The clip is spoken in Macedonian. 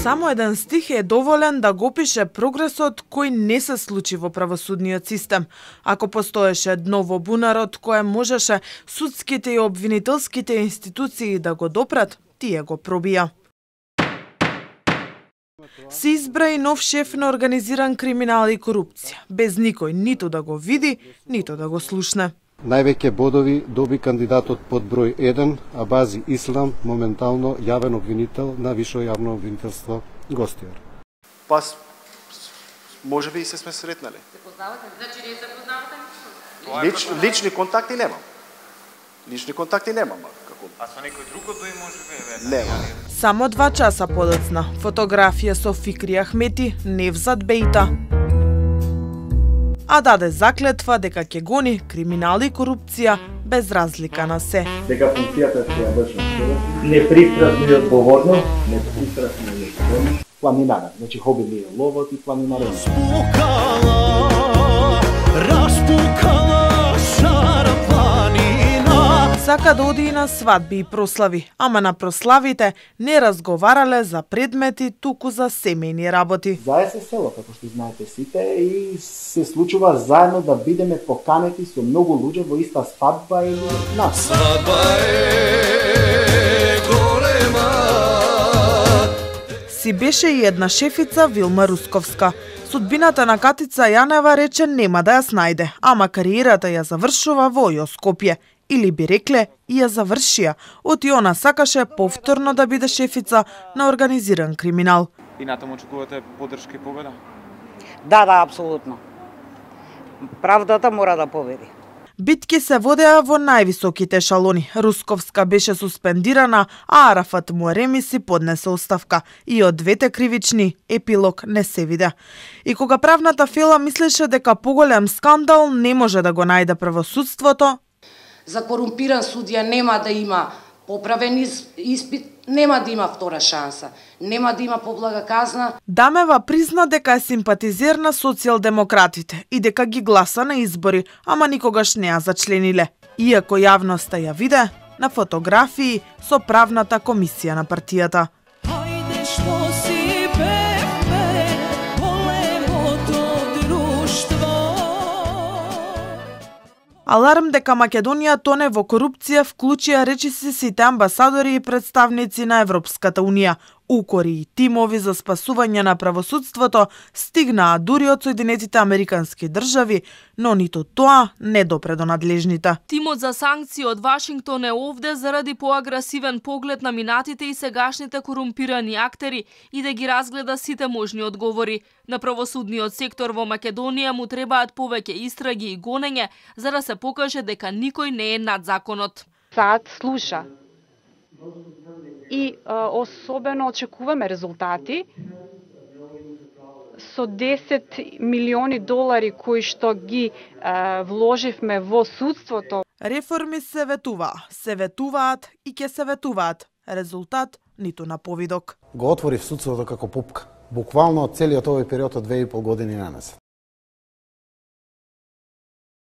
Само еден стих е доволен да го опише прогресот кој не се случи во правосудниот систем. Ако постоеше дно во бунарот кое можеше судските и обвинителските институции да го допрат, тие го пробија. Се избра и нов шеф на организиран криминал и корупција, без никој ниту да го види, ниту да го слушне. Највеќе бодови доби кандидатот под број 1, Абази Ислам, моментално јавен обвинител на Висше јавно обвинителство Гостиар. Пас, може би и се сме сретнали. Се познавате? Значи не се познавате? Лични контакти немам. Лични контакти немам. А со некој друг од тој може би? Нема. Само 2 часа подоцна, фотографија со Фикри Ахмети, Невзат Бејта. А даде заклетва дека ќе гони криминал и корупција без разлика на се. Дека функцијата ќе ја врши непристрасно и одговорно, непристрасно и одговорно. Планинара, значи хоби ми е ловот и планинарен. Сака да оди и на свадби и прослави, ама на прославите не разговарале за предмети, туку за семејни работи. Зае се село, како што знаете сите, и се случува заедно да бидеме поканети со многу луѓе во иста свадба или нас. Свадба е голема. Си беше и една шефица Вилма Русковска. Судбината на Катица Јанева рече нема да ја снајде, ама кариерата ја завршува во Скопје. Или би рекле, и ја завршија, оти она сакаше повторно да биде шефица на организиран криминал. И натаму очекувате поддршка и победа? Да, апсолутно. Правдата мора да победи. Битки се водеа во највисоките шалони. Русковска беше суспендирана, а Арафат Муареми си поднесе оставка. И од двете кривични епилог не се виде. И кога правната фела мислеше дека поголем скандал не може да го најде правосудството, за корумпиран судија нема да има поправен испит, нема да има втора шанса, нема да има поблага казна. Дамева призна дека е симпатизер на социјалдемократите и дека ги гласа на избори, ама никогаш не ја зачлениле. Иако јавноста ја виде на фотографии со правната комисија на партијата. Аларм дека Македонија тоне во корупција вклучија речиси сите амбасадори и представници на Европската Унија. Укори и тимови за спасување на правосудството стигнаа дури од Соединетите Американски држави, но ниту тоа не допре до надлежните. Тимот за санкции од Вашингтон е овде заради поагресивен поглед на минатите и сегашните корумпирани актери и да ги разгледа сите можни одговори. На правосудниот сектор во Македонија му требаат повеќе истраги и гонење за да се покаже дека никој не е над законот. САД слуша. И особено очекуваме резултати со 10 милиони долари кои што ги вложивме во судството. Реформи се ветуваат и ќе се ветуваат. Резултат ниту на повидок. Го отвори судството како пупка. Буквално целиот овој период од 2,5 години наназад.